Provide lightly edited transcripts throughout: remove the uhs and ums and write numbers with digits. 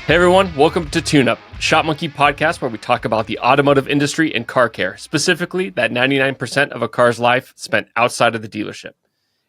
Hey everyone, welcome to Tune Up, Shopmonkey podcast where we talk about the automotive industry and car care, specifically that 99% of a car's life spent outside of the dealership.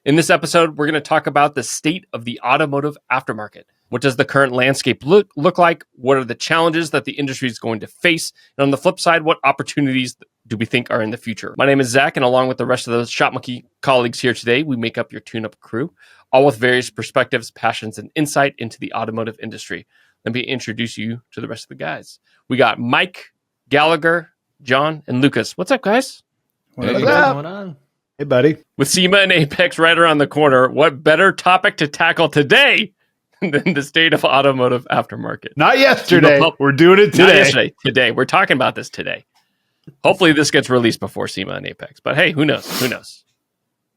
In this episode, we're going to talk about the state of the automotive aftermarket. What does the current landscape look like? What are the challenges that the industry is going to face? And on the flip side, what opportunities do we think are in the future? My name is Zach, and along with the rest of the Shopmonkey colleagues here today, we make up your Tune Up crew, all with various perspectives, passions, and insight into the automotive industry. Let me introduce you to the rest of the guys. We got Mike, Gallagher, John, and Lucas. What's up, guys? What's going on? Hey, buddy. With SEMA and AAPEX right around the corner, what better topic to tackle today than the state of automotive aftermarket? Not yesterday. We're doing it today. Not yesterday. Today. We're talking about this today. Hopefully this gets released before SEMA and AAPEX. But hey, who knows? Who knows?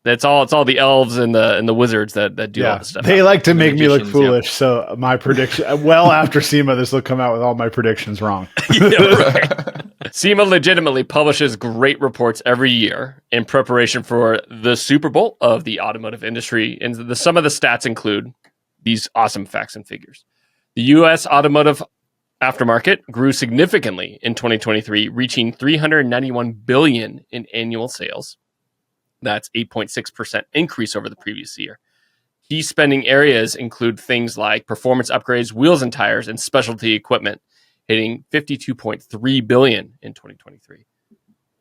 It's all the elves and the wizards that do all this stuff. They like to make me look foolish. Yeah. So my prediction, well after SEMA, this will come out with all my predictions wrong. Right. SEMA legitimately publishes great reports every year in preparation for the Super Bowl of the automotive industry. And some of the stats include these awesome facts and figures. The U.S. automotive aftermarket grew significantly in 2023, reaching $391 billion in annual sales. That's 8.6% increase over the previous year. Key spending areas include things like performance upgrades, wheels and tires, and specialty equipment, hitting $52.3 billion in 2023.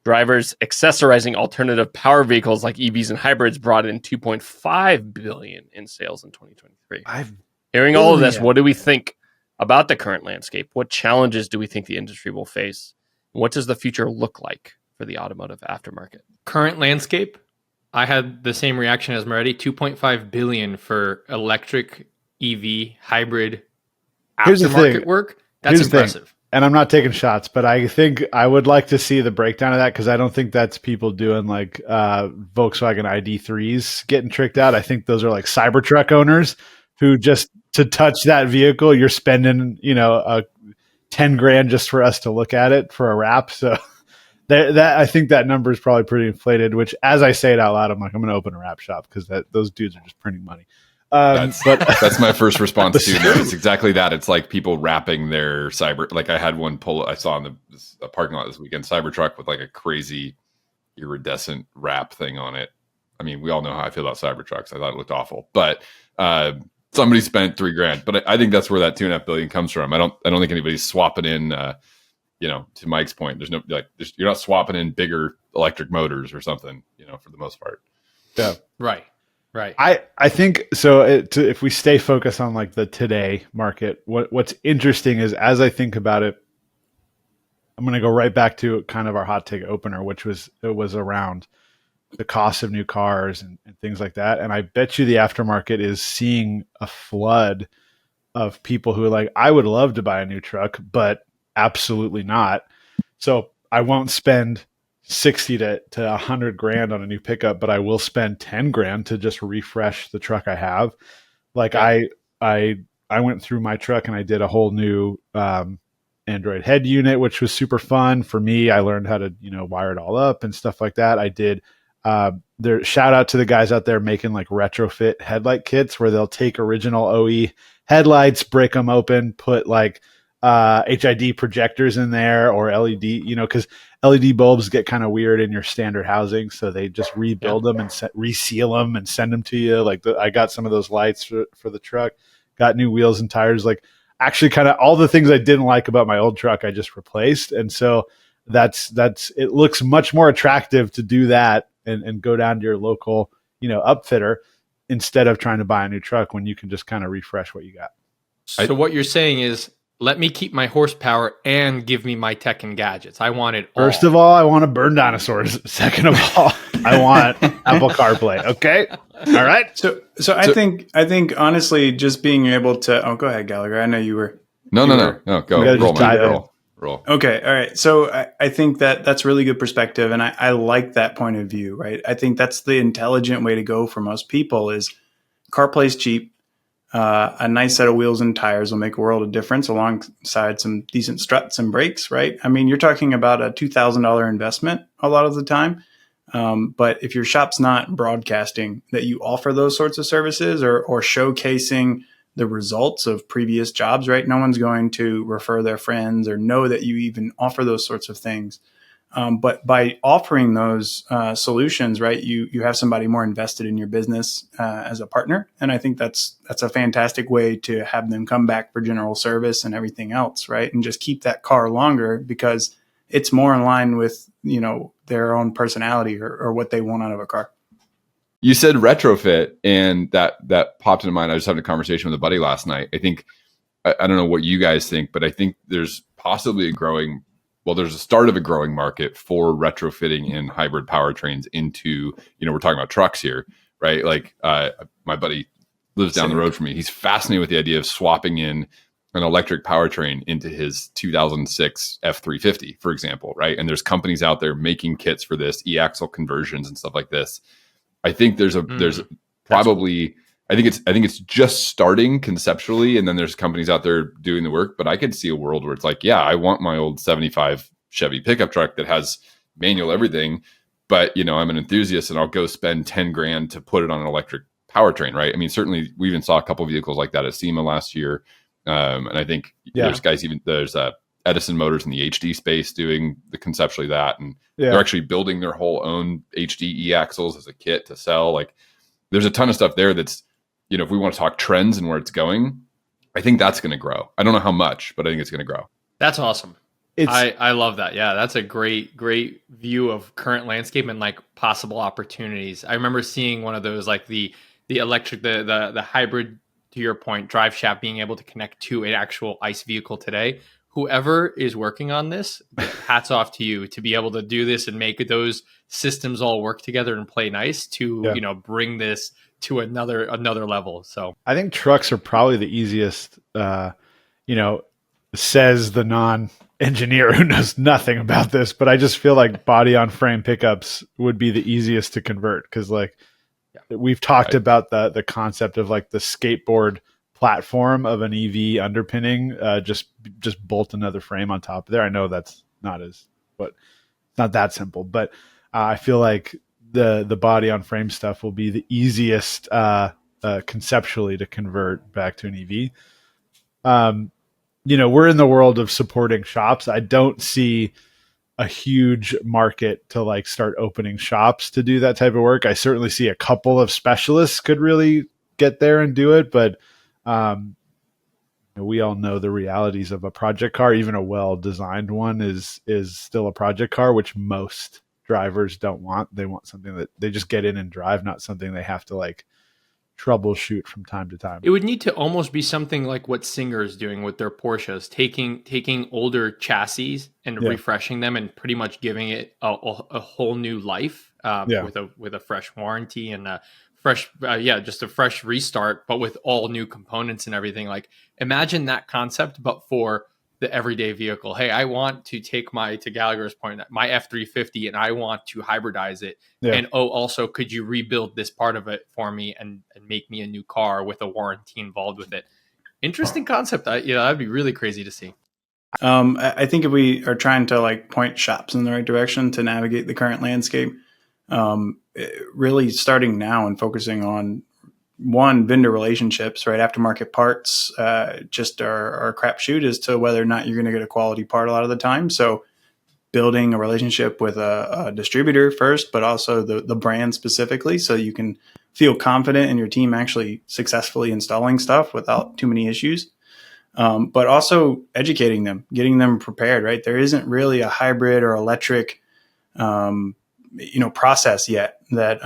Drivers accessorizing alternative power vehicles like EVs and hybrids brought in $2.5 billion in sales in 2023. Hearing all of this, what do we think about the current landscape? What challenges do we think the industry will face? What does the future look like for the automotive aftermarket? Current landscape? I had the same reaction as Moretti. $2.5 billion for electric, EV, hybrid, aftermarket work. That's impressive. And I'm not taking shots, but I think I would like to see the breakdown of that because I don't think that's people doing like Volkswagen ID3s getting tricked out. I think those are like Cybertruck owners who just to touch that vehicle, you're spending, $10,000 just for us to look at it for a wrap. So that I think that number is probably pretty inflated, which as I say it out loud, I'm like, I'm going to open a wrap shop because those dudes are just printing money. That's my first response too. It's exactly that. It's like people wrapping their like I had one I saw in the parking lot this weekend, Cybertruck with like a crazy iridescent wrap thing on it. I mean, we all know how I feel about Cybertrucks. I thought it looked awful, but somebody spent $3,000. But I think that's where that $2.5 billion comes from. I don't think anybody's swapping in. To Mike's point, there's no you're not swapping in bigger electric motors or something. For the most part. Yeah. Right. I think so. If we stay focused on like the today market, what's interesting is as I think about it, I'm going to go right back to kind of our hot take opener, which was around the cost of new cars and things like that. And I bet you the aftermarket is seeing a flood of people who are like, I would love to buy a new truck, but absolutely not. So I won't spend 60 to $100,000 on a new pickup, but I will spend $10,000 to just refresh the truck I have. Like I went through my truck and I did a whole new Android head unit, which was super fun for me. I learned how to wire it all up and stuff like that. I did shout out to the guys out there making like retrofit headlight kits where they'll take original OE headlights, break them open, put like HID projectors in there or LED, because LED bulbs get kind of weird in your standard housing. So they just rebuild them and reseal them and send them to you. Like I got some of those lights for the truck, got new wheels and tires, like actually kind of all the things I didn't like about my old truck, I just replaced. And so it looks much more attractive to do that and go down to your local, upfitter instead of trying to buy a new truck when you can just kind of refresh what you got. So what you're saying is, let me keep my horsepower and give me my tech and gadgets. I want it all. First of all, I want to burn dinosaurs. Second of all, I want Apple CarPlay. Okay. All right. So I think honestly, just being able to, go ahead, Gallagher. I know you were. No, go. Roll. Okay. All right. So I think that's really good perspective. And I like that point of view, right? I think that's the intelligent way to go for most people is CarPlay's cheap. A nice set of wheels and tires will make a world of difference alongside some decent struts and brakes, right? I mean, you're talking about a $2,000 investment a lot of the time. But if your shop's not broadcasting that you offer those sorts of services or showcasing the results of previous jobs, right? No one's going to refer their friends or know that you even offer those sorts of things. But by offering those solutions, right, you have somebody more invested in your business as a partner, and I think that's a fantastic way to have them come back for general service and everything else, right, and just keep that car longer because it's more in line with their own personality or what they want out of a car. You said retrofit, and that popped into mind. I was having a conversation with a buddy last night. I think I don't know what you guys think, but I think there's possibly there's a start of a growing market for retrofitting in hybrid powertrains into, we're talking about trucks here, right? Like my buddy lives down the road from me. He's fascinated with the idea of swapping in an electric powertrain into his 2006 F350, for example, right? And there's companies out there making kits for this, e-axle conversions and stuff like this. I think there's probably, I think it's just starting conceptually, and then there's companies out there doing the work. But I could see a world where it's like, yeah, I want my old 75 Chevy pickup truck that has manual everything, but I'm an enthusiast and I'll go spend 10 grand to put it on an electric powertrain, right? I mean, certainly we even saw a couple of vehicles like that at SEMA last year, and I think there's Edison Motors in the HD space doing conceptually that, and they're actually building their whole own HD e-axles as a kit to sell. Like, there's a ton of stuff there that's, if we want to talk trends and where it's going, I think that's going to grow. I don't know how much, but I think it's going to grow. That's awesome. I love that. Yeah, that's a great view of current landscape and like possible opportunities. I remember seeing one of those, like the electric, the hybrid, to your point, drive shaft being able to connect to an actual ICE vehicle today. Whoever is working on this, hats off to you to be able to do this and make those systems all work together and play nice to bring this to another level. So I think trucks are probably the easiest, says the non-engineer who knows nothing about this, but I just feel like body on frame pickups would be the easiest to convert. Cause we've talked about the concept of like the skateboard platform of an EV underpinning, just bolt another frame on top of there. I know that's not that simple, but I feel like the body on frame stuff will be the easiest conceptually to convert back to an EV. We're in the world of supporting shops. I don't see a huge market to like start opening shops to do that type of work. I certainly see a couple of specialists could really get there and do it, but we all know the realities of a project car. Even a well-designed one is still a project car, which most drivers don't want. They want something that they just get in and drive, not something they have to like troubleshoot from time to time. It would need to almost be something like what Singer is doing with their Porsches, taking older chassis and refreshing them and pretty much giving it a whole new life with a fresh warranty and a fresh, just a fresh restart, but with all new components and everything. Like, imagine that concept, but for the everyday vehicle. Hey, I want to take to Gallagher's point, my F350, and I want to hybridize it. Yeah. And also, could you rebuild this part of it for me and make me a new car with a warranty involved with it? Interesting concept. That'd be really crazy to see. I think if we are trying to like point shops in the right direction to navigate the current landscape, really starting now and focusing on vendor relationships, right? Aftermarket parts just are a crapshoot as to whether or not you're going to get a quality part a lot of the time. So building a relationship with a distributor first, but also the brand specifically, so you can feel confident in your team actually successfully installing stuff without too many issues. But also educating them, getting them prepared, right? There isn't really a hybrid or electric process yet that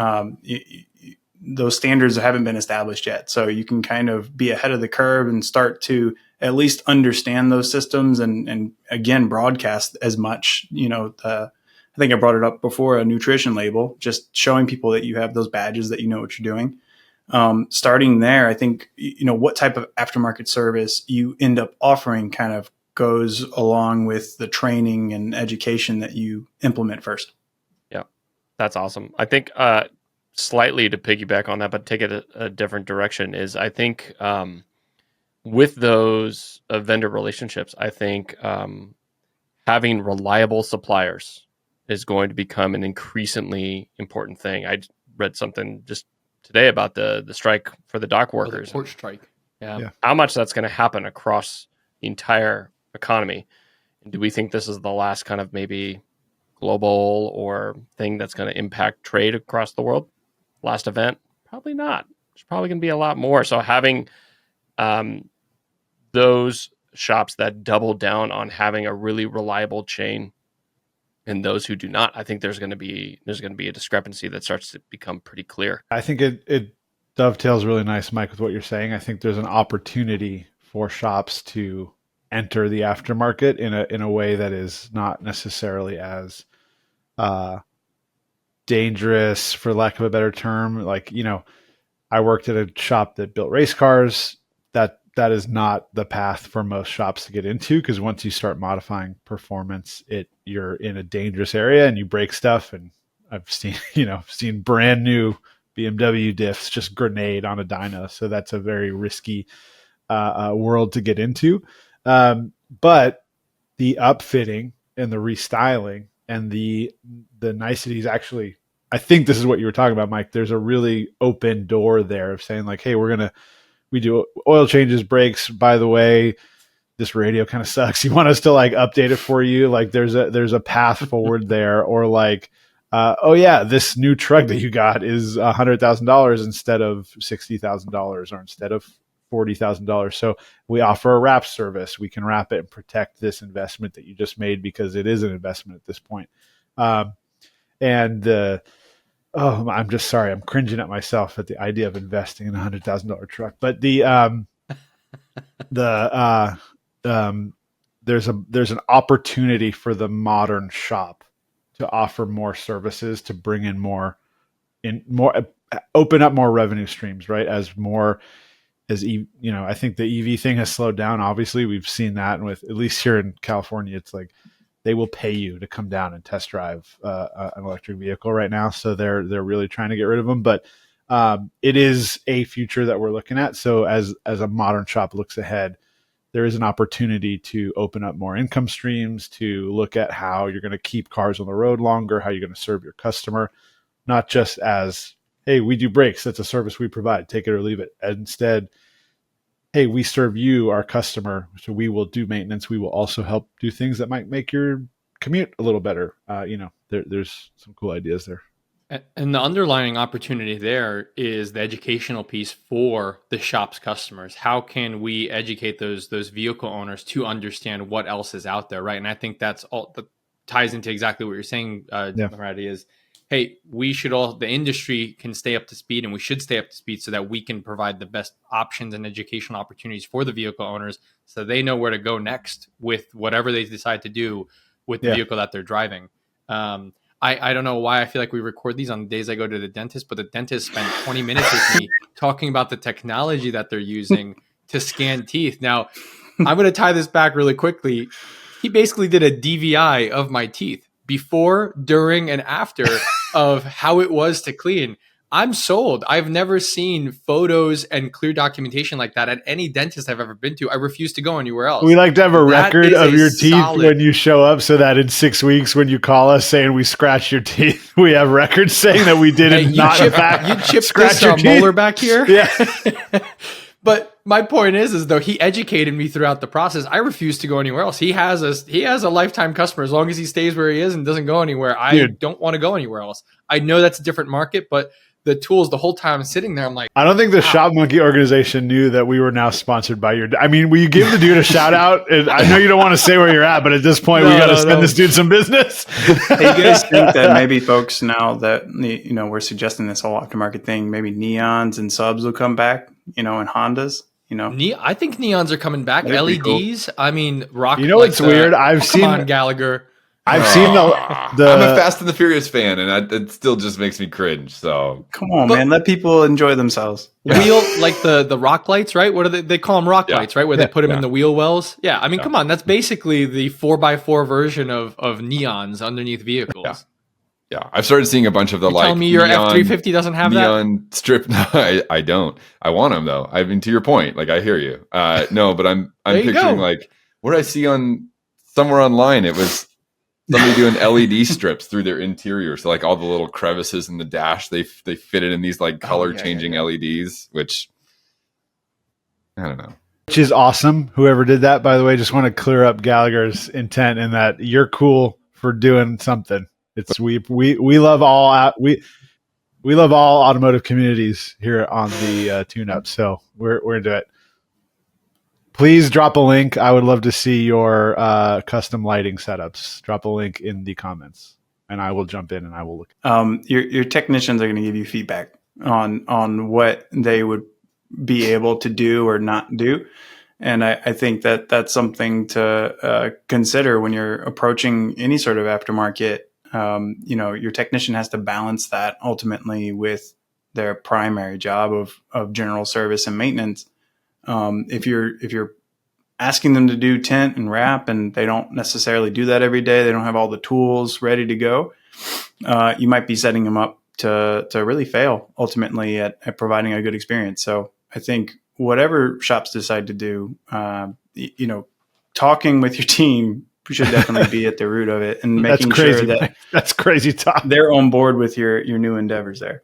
those standards haven't been established yet. So you can kind of be ahead of the curve and start to at least understand those systems and again, broadcast as much, I think I brought it up before, a nutrition label, just showing people that you have those badges, that you know what you're doing. Starting there, I think, what type of aftermarket service you end up offering kind of goes along with the training and education that you implement first. Yeah, that's awesome. I think slightly to piggyback on that, but take it a different direction, is I think with those vendor relationships, I think having reliable suppliers is going to become an increasingly important thing. I read something just today about the strike for the dock workers. The port strike. how much that's going to happen across the entire economy. And do we think this is the last kind of maybe global or thing that's going to impact trade across the world? Last event? Probably not. There's probably going to be a lot more. So having those shops that double down on having a really reliable chain and those who do not, I think there's going to be a discrepancy that starts to become pretty clear. I think it dovetails really nice, Mike, with what you're saying. I think there's an opportunity for shops to enter the aftermarket in a way that is not necessarily as dangerous, for lack of a better term. Like, I worked at a shop that built race cars. That is not the path for most shops to get into, because once you start modifying performance, you're in a dangerous area and you break stuff. And I've seen brand new BMW diffs just grenade on a dyno. So that's a very risky world to get into. But the upfitting and the restyling and the niceties, actually, I think this is what you were talking about, Mike. There's a really open door there of saying like, hey, we do oil changes, brakes. By the way, this radio kind of sucks. You want us to like update it for you? Like there's a path forward there. Or like, oh yeah, this new truck that you got is $100,000 instead of $60,000 or instead of $40,000. So we offer a wrap service. We can wrap it and protect this investment that you just made, because it is an investment at this point. I'm just sorry. I'm cringing at myself at the idea of investing in $100,000 truck. But there's an opportunity for the modern shop to offer more services, to bring in more, open up more revenue streams, right? I think the EV thing has slowed down. Obviously, we've seen that, and with, at least here in California, it's like they will pay you to come down and test drive an electric vehicle right now. So they're really trying to get rid of them. But it is a future that we're looking at. So as a modern shop looks ahead, there is an opportunity to open up more income streams, to look at how you're going to keep cars on the road longer, how you're going to serve your customer, not just as, hey, we do brakes, that's a service we provide, take it or leave it. Instead, hey, we serve you, our customer, so we will do maintenance. We will also help do things that might make your commute a little better. There's some cool ideas there. And the underlying opportunity there is the educational piece for the shop's customers. How can we educate those vehicle owners to understand what else is out there, right? And I think that's all that ties into exactly what you're saying, Marty, is, hey, the industry can stay up to speed, and we should stay up to speed so that we can provide the best options and educational opportunities for the vehicle owners, so they know where to go next with whatever they decide to do with the vehicle that they're driving. I don't know why I feel like we record these on the days I go to the dentist, but the dentist spent 20 minutes with me talking about the technology that they're using to scan teeth. Now, I'm going to tie this back really quickly. He basically did a DVI of my teeth before, during, and after of how it was to clean. I'm sold. I've never seen photos and clear documentation like that at any dentist I've ever been to. I refuse to go anywhere else. We like to have a record of your teeth when you show up, so that in 6 weeks when you call us saying we scratched your teeth, we have records saying that we didn't you chipped scratch this your teeth. molar back here. Yeah. But my point is though, he educated me throughout the process. I refuse to go anywhere else. He has a lifetime customer. As long as he stays where he is and doesn't go anywhere, I don't want to go anywhere else. I know that's a different market, but the tools, the whole time I'm sitting there, I'm like, I don't think the Shopmonkey organization knew that we were now sponsored by your. I mean, will you give the dude a shout out? And I know you don't want to say where you're at, but at this point, we got to send this dude some business. Hey, you guys think that maybe folks, now that we're suggesting this whole aftermarket thing, maybe neons and subs will come back, and Hondas? I think neons are coming back. That'd be LEDs. Cool. I mean, rock. What's weird? Come on, Gallagher. I've seen the. I'm a Fast and the Furious fan, and it still just makes me cringe. So come on, man, let people enjoy themselves. Wheel, like the rock lights, right? What are they call them? Rock lights, right? Where they put them in the wheel wells. Yeah, I mean, come on, that's basically the 4x4 version of neons underneath vehicles. Yeah, I've started seeing a bunch of the Tell me your F-350 doesn't have neon strip. No, I don't. I want them though. I mean, to your point, like I hear you. No, but I'm picturing like what did I see on somewhere online? It was somebody doing LED strips through their interior. So like all the little crevices in the dash, they fit it in these like color changing LEDs, which I don't know. Which is awesome. Whoever did that, by the way, just want to clear up Gallagher's intent in that you're cool for doing something. It's we love all we love all automotive communities here on the Tune Up, so we're into it. Please drop a link. I would love to see your custom lighting setups. Drop a link in the comments, and I will jump in and I will look. Your technicians are going to give you feedback on what they would be able to do or not do. And I think that that's something to consider when you're approaching any sort of aftermarket. Your technician has to balance that ultimately with their primary job of general service and maintenance. If you're asking them to do tint and wrap and they don't necessarily do that every day, they don't have all the tools ready to go, you might be setting them up to really fail ultimately at providing a good experience. So I think whatever shops decide to do, talking with your team should definitely be at the root of it, and making sure that that's crazy talk. They're on board with your new endeavors there.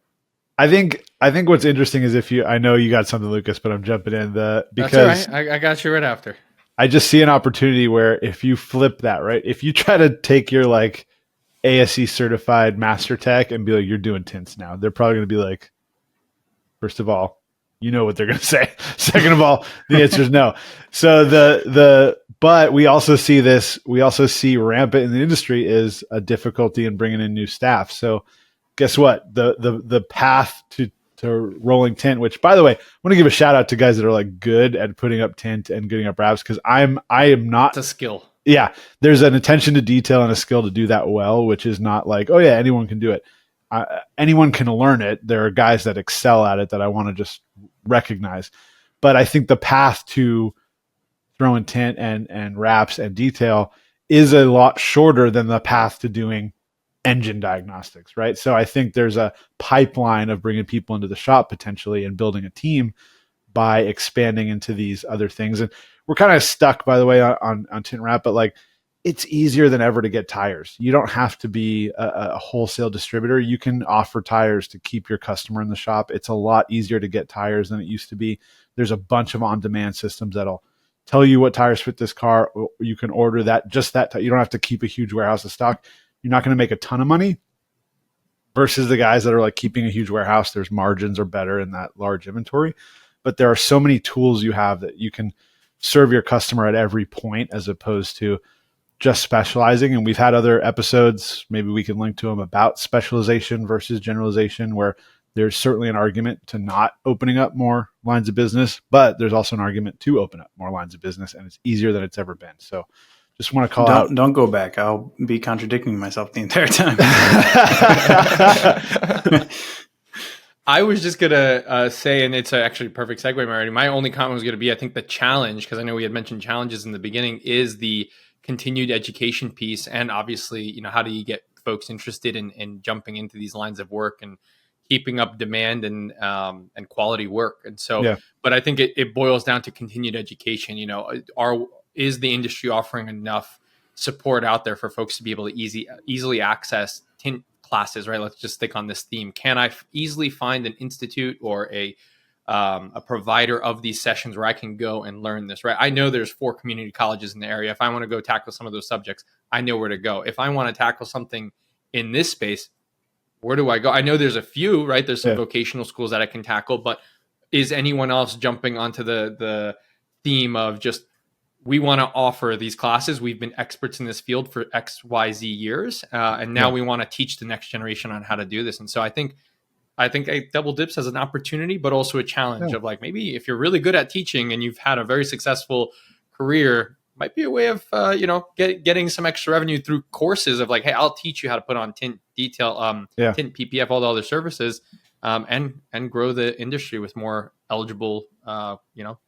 I think what's interesting is I know you got something, Lucas, but I'm jumping in because that's all right. I got you right after. I just see an opportunity where if you flip that, right, if you try to take your like ASE certified master tech and be like, you're doing tints now, they're probably going to be like, first of all, you know what they're going to say. Second of all, the answer is no. So but we also see rampant in the industry is a difficulty in bringing in new staff. So guess what? The path to rolling tint, which by the way, I want to give a shout out to guys that are like good at putting up tint and getting up wraps, because I am not. It's a skill. Yeah, there's an attention to detail and a skill to do that well, which is not like, oh yeah, anyone can do it. Anyone can learn it. There are guys that excel at it that I want to just recognize. But I think the path to throwing tint and wraps and detail is a lot shorter than the path to doing engine diagnostics, right? So I think there's a pipeline of bringing people into the shop potentially and building a team by expanding into these other things. And we're kind of stuck, by the way, on tint wrap, but like it's easier than ever to get tires. You don't have to be a wholesale distributor. You can offer tires to keep your customer in the shop. It's a lot easier to get tires than it used to be. There's a bunch of on-demand systems that'll tell you what tires fit this car. You can order that, just that. You don't have to keep a huge warehouse of stock. You're not going to make a ton of money versus the guys that are like keeping a huge warehouse. There's margins are better in that large inventory, but there are so many tools you have that you can serve your customer at every point as opposed to just specializing. And we've had other episodes, maybe we can link to them, about specialization versus generalization, where there's certainly an argument to not opening up more lines of business, but there's also an argument to open up more lines of business, and it's easier than it's ever been. So just want to call out. Don't go back. I'll be contradicting myself the entire time. I was just going to say, and it's actually a perfect segue, Marty. My only comment was going to be, I think the challenge, because I know we had mentioned challenges in the beginning, is the continued education piece. And obviously, how do you get folks interested in jumping into these lines of work and keeping up demand and quality work? And so, yeah. But I think it boils down to continued education. Is the industry offering enough support out there for folks to be able to easily access tint classes, right? Let's just stick on this theme. Can I easily find an institute or a provider of these sessions where I can go and learn this, right? I know there's 4 community colleges in the area. If I want to go tackle some of those subjects, I know where to go. If I want to tackle something in this space, where do I go? I know there's a few, right? There's some vocational schools that I can tackle, but is anyone else jumping onto the theme of just, we want to offer these classes. We've been experts in this field for X, Y, Z years. And now we want to teach the next generation on how to do this. And so I think Double Dips has an opportunity, but also a challenge of like, maybe if you're really good at teaching and you've had a very successful career, might be a way of, getting some extra revenue through courses of like, hey, I'll teach you how to put on tint detail, tint PPF, all the other services, and grow the industry with more eligible,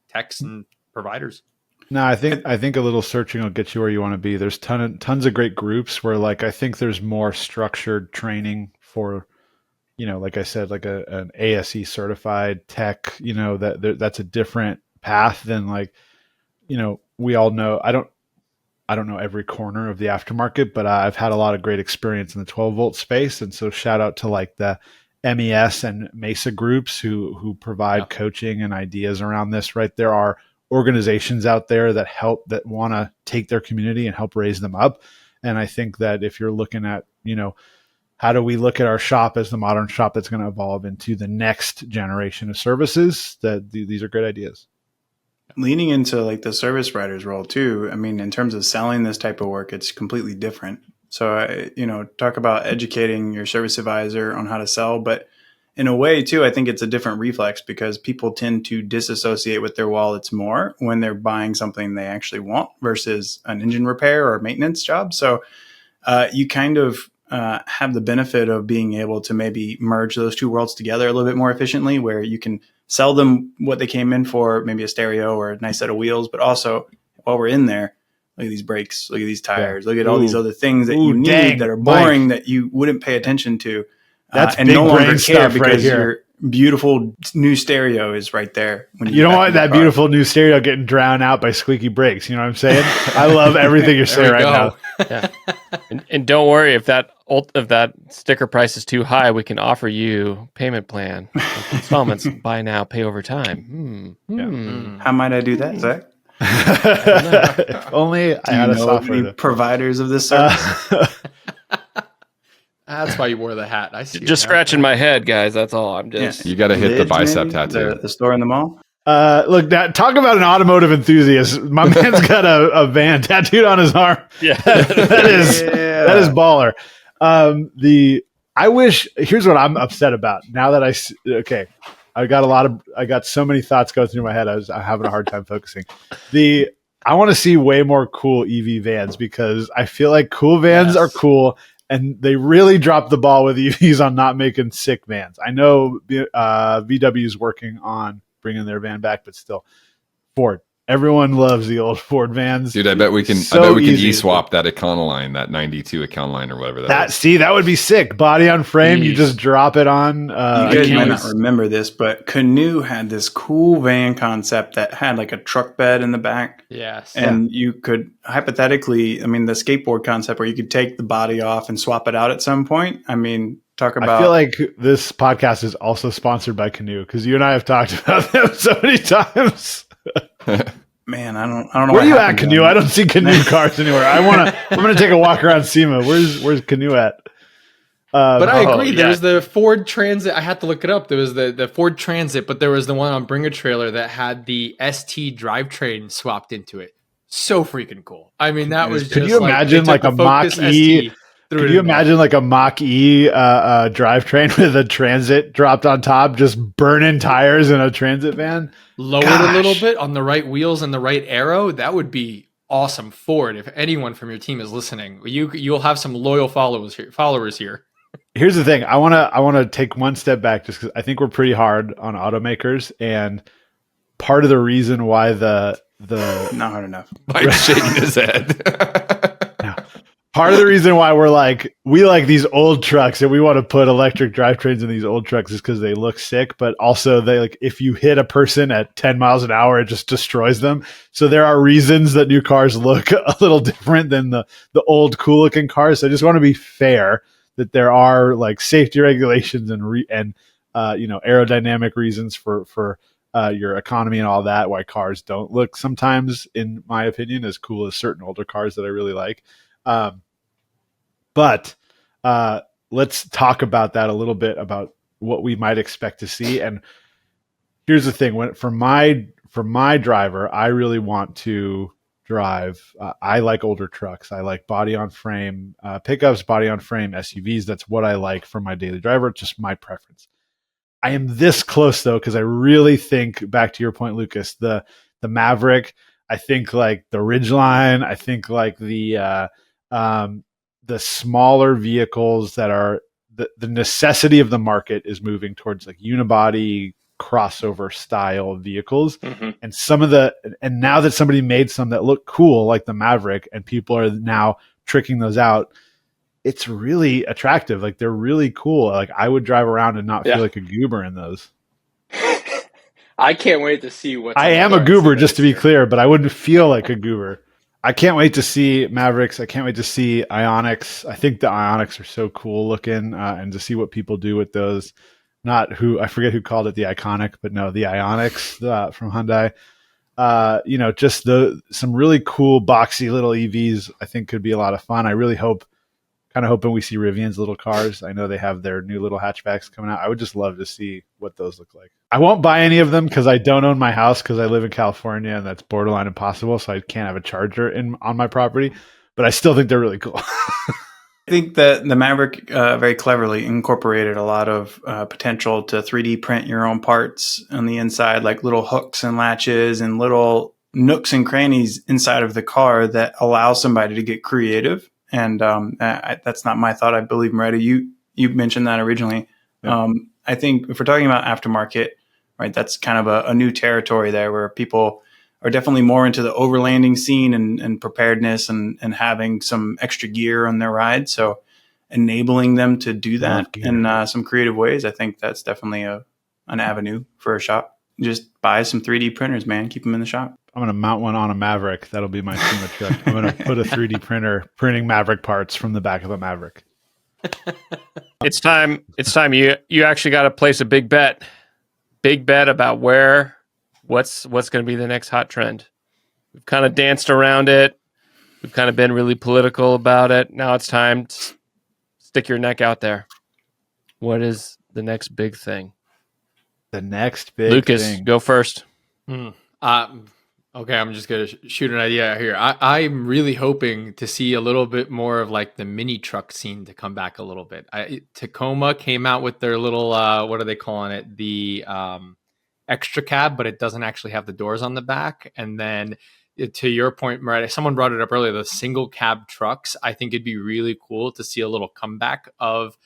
techs and providers. No, I think a little searching will get you where you want to be. There's tons of great groups where, like, I think there's more structured training for, like I said, like an ASE certified tech. That's a different path than like, we all know. I don't know every corner of the aftermarket, but I've had a lot of great experience in the 12 volt space, and so shout out to like the MES and Mesa groups who provide coaching and ideas around this, right? There are organizations out there that want to take their community and help raise them up. And I think that if you're looking at, how do we look at our shop as the modern shop that's going to evolve into the next generation of services, that these are great ideas. Leaning into like the service writer's role too. I mean, in terms of selling this type of work, it's completely different. So, talk about educating your service advisor on how to sell, but in a way too, I think it's a different reflex because people tend to disassociate with their wallets more when they're buying something they actually want versus an engine repair or maintenance job. So you kind of have the benefit of being able to maybe merge those two worlds together a little bit more efficiently, where you can sell them what they came in for, maybe a stereo or a nice set of wheels, but also while we're in there, look at these brakes, look at these tires, look at all these other things that you need that are boring, Mike, that you wouldn't pay attention to. That's and big no brain longer care stuff because right here. your beautiful new stereo is right there. When you don't want that beautiful new stereo getting drowned out by squeaky brakes. You know what I'm saying? I love everything you're saying right now. Yeah. And don't worry, if that sticker price is too high, we can offer you payment plan with installments. Buy now, pay over time. How might I do that, Zach? If only I had a software providers of this service. That's why you wore the hat. I see. Just scratching my head, guys. That's all. I'm just. You got to hit the bicep tattoo. The store in the mall. Look, talk about an automotive enthusiast. My man's got a van tattooed on his arm. Yeah, that is baller. Here's what I'm upset about. Now that I got so many thoughts going through my head. I'm having a hard time focusing. I want to see way more cool EV vans because I feel like cool vans are cool. And they really dropped the ball with EVs on not making sick vans. I know VW is working on bringing their van back, but still, Ford. Everyone loves the old Ford vans. Dude, I bet we can e-swap that Econoline, that 92 Econoline or whatever that is. See, that would be sick. Body on frame, you just drop it on. You guys might not remember this, but Canoo had this cool van concept that had like a truck bed in the back. Yes. And you could hypothetically, the skateboard concept where you could take the body off and swap it out at some point. Talk about. I feel like this podcast is also sponsored by Canoo because you and I have talked about them so many times. Man, I don't know. Where are you at, Canoo? I don't see Canoo cars anywhere. I'm gonna take a walk around SEMA. Where's Canoo at? But I agree. There was the Ford Transit. I had to look it up. There was the Ford Transit, but there was the one on Bring a Trailer that had the ST drivetrain swapped into it. So freaking cool. That was. Could you imagine like a Mach E? Could you imagine like a Mach E drivetrain with a Transit dropped on top, just burning tires in a Transit van? Lowered a little bit on the right wheels and the right arrow. That would be awesome. Ford, if anyone from your team is listening, you'll have some loyal followers here. Here's the thing. I want to take one step back just because I think we're pretty hard on automakers, and part of the reason why the not hard enough. Mike's shaking his head. Part of the reason why we like these old trucks and we want to put electric drivetrains in these old trucks is because they look sick, but also if you hit a person at 10 miles an hour, it just destroys them. So there are reasons that new cars look a little different than the old cool looking cars. So I just want to be fair that there are like safety regulations and aerodynamic reasons for your economy and all that, why cars don't look sometimes, in my opinion, as cool as certain older cars that I really like. But let's talk about that a little bit, about what we might expect to see. And here's the thing: for my driver, I really want to drive. I like older trucks. I like body on frame pickups, body on frame SUVs. That's what I like for my daily driver. It's just my preference. I am this close though, because I really think, back to your point, Lucas, the Maverick. I think like the Ridgeline. I think like the smaller vehicles that are the necessity of the market is moving towards like unibody crossover style vehicles. Mm-hmm. And now that somebody made some that look cool, like the Maverick, and people are now tricking those out, it's really attractive. Like they're really cool. Like I would drive around and not feel like a goober in those. I can't wait to see what. I am a goober, just to be clear, but I wouldn't feel like a goober. I can't wait to see Mavericks. I can't wait to see Ionics. I think the Ionics are so cool looking, and to see what people do with those. Not who, I forget who called it the Iconic, but no, the Ionics from Hyundai. Just some really cool boxy little EVs. I think could be a lot of fun. I really hoping we see Rivian's little cars. I know they have their new little hatchbacks coming out. I would just love to see what those look like. I won't buy any of them because I don't own my house because I live in California and that's borderline impossible. So I can't have a charger on my property, but I still think they're really cool. I think that the Maverick very cleverly incorporated a lot of potential to 3D print your own parts on the inside, like little hooks and latches and little nooks and crannies inside of the car that allow somebody to get creative. And that's not my thought. I believe, Moretti, you mentioned that originally. Yeah. I think if we're talking about aftermarket, right, that's kind of a new territory there where people are definitely more into the overlanding scene and preparedness and having some extra gear on their ride. So enabling them to do that in some creative ways, I think that's definitely an avenue for a shop. Just buy some 3D printers, man. Keep them in the shop. I'm going to mount one on a Maverick. That'll be my SEMA truck. I'm going to put a 3D printer printing Maverick parts from the back of a Maverick. It's time. You actually got to place a big bet about what's going to be the next hot trend. We've kind of danced around it. We've kind of been really political about it. Now it's time to stick your neck out there. What is the next big thing? The next big Lucas, thing. go first. Okay, I'm just going to shoot an idea here. I'm really hoping to see a little bit more of like the mini truck scene to come back a little bit. Tacoma came out with their little, what are they calling it? The extra cab, but it doesn't actually have the doors on the back. And then to your point, Mariah, someone brought it up earlier, the single cab trucks. I think it'd be really cool to see a little comeback of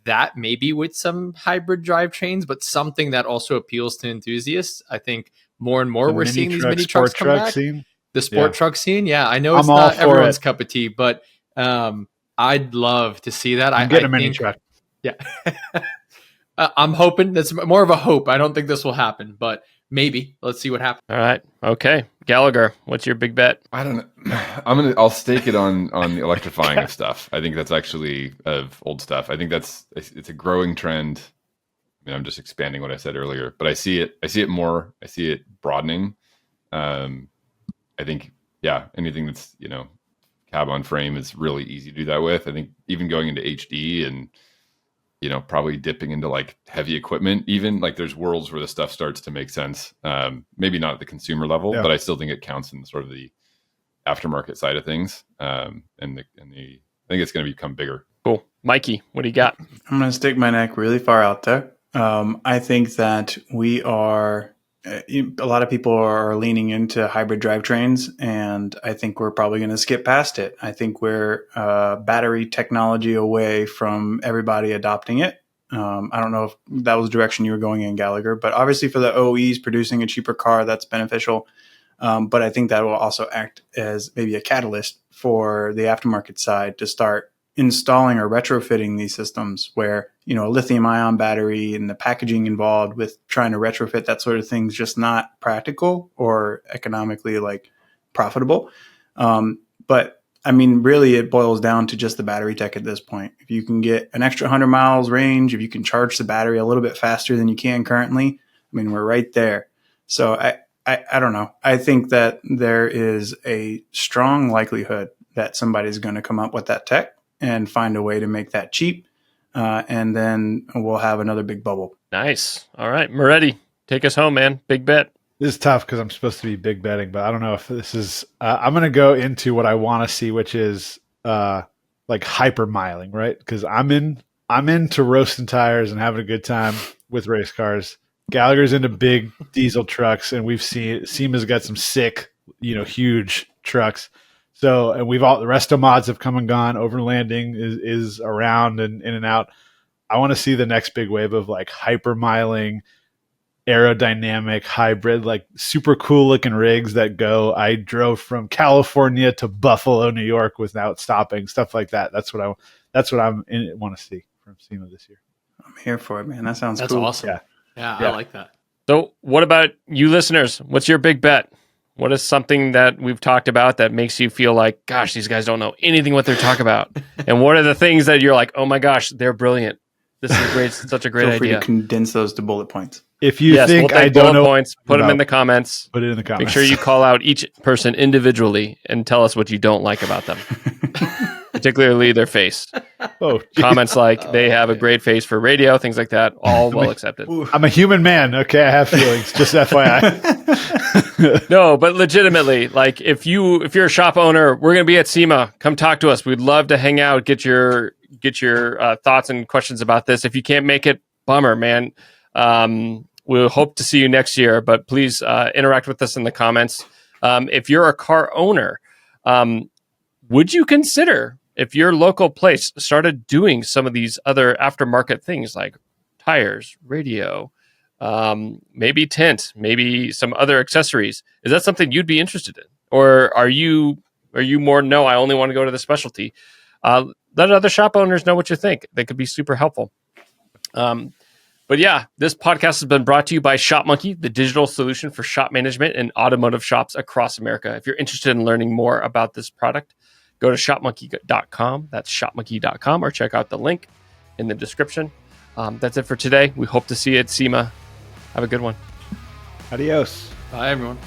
that, maybe with some hybrid drivetrains, but something that also appeals to enthusiasts. I think more and more we're seeing these mini trucks come back. Scene? The sport truck scene. Yeah, I know it's not everyone's cup of tea, but I'd love to see that. I'm getting a mini truck. Yeah. I'm hoping that's more of a hope. I don't think this will happen, but maybe. Let's see what happens. All right. Okay. Gallagher, what's your big bet? I don't know. I'll stake it on the electrifying of stuff. I think that's actually of old stuff. I think it's a growing trend. I mean, I'm just expanding what I said earlier, but I see it more. I see it broadening. I think, anything that's, cab on frame is really easy to do that with. I think even going into HD and, probably dipping into like heavy equipment, even like there's worlds where the stuff starts to make sense. Maybe not at the consumer level, but I still think it counts in sort of the aftermarket side of things. I think it's going to become bigger. Cool. Mikey, what do you got? I'm going to stick my neck really far out there. I think that we are, a lot of people are leaning into hybrid drivetrains, and I think we're probably going to skip past it. I think we're battery technology away from everybody adopting it. I don't know if that was the direction you were going in, Gallagher, but obviously for the OEs producing a cheaper car, that's beneficial. But I think that will also act as maybe a catalyst for the aftermarket side to start installing or retrofitting these systems where, a lithium ion battery and the packaging involved with trying to retrofit that sort of thing is just not practical or economically profitable. But I mean, really it boils down to just the battery tech at this point. If you can get an extra 100 miles range, if you can charge the battery a little bit faster than you can currently, I mean, we're right there. So I don't know. I think that there is a strong likelihood that somebody's going to come up with that tech and find a way to make that cheap. And then we'll have another big bubble. Nice. All right. Moretti, take us home, man. Big bet. This is tough because I'm supposed to be big betting, but I don't know if this is, I'm going to go into what I want to see, which is like hyper miling, right? Because I'm into roasting tires and having a good time with race cars. Gallagher's into big diesel trucks, and we've seen SEMA's got some sick, huge trucks. So, and the resto mods have come and gone. Overlanding is around and in and out. I want to see the next big wave of like hyper miling, aerodynamic, hybrid, like super cool looking rigs that go. I drove from California to Buffalo, New York without stopping, stuff like that. That's what I want to see from SEMA this year. I'm here for it, man. That sounds That's cool. Awesome. Yeah, I like that. So what about you listeners? What's your big bet? What is something that we've talked about that makes you feel like, gosh, these guys don't know anything what they're talking about? And what are the things that you're like, oh my gosh, they're brilliant. This is great. Such a great Feel free idea. to condense those to bullet points. If you think I don't know points, put them in the comments. Put it in the comments. Make sure you call out each person individually and tell us what you don't like about them. Particularly their face. Comments like they have a great face for radio, things like that, all well accepted. I'm a human man. Okay, I have feelings. Just FYI. No, but legitimately, like if you're a shop owner, we're going to be at SEMA. Come talk to us. We'd love to hang out, get your thoughts and questions about this. If you can't make it, bummer, man. We'll hope to see you next year, but please interact with us in the comments. If you're a car owner, would you consider, if your local place started doing some of these other aftermarket things like tires, radio, maybe tint, maybe some other accessories, is that something you'd be interested in? Or are you more, no, I only want to go to the specialty? Let other shop owners know what you think. They could be super helpful. But yeah, this podcast has been brought to you by Shopmonkey, the digital solution for shop management in automotive shops across America. If you're interested in learning more about this product, go to shopmonkey.com. That's shopmonkey.com, or check out the link in the description. That's it for today. We hope to see you at SEMA. Have a good one. Adios. Bye, everyone.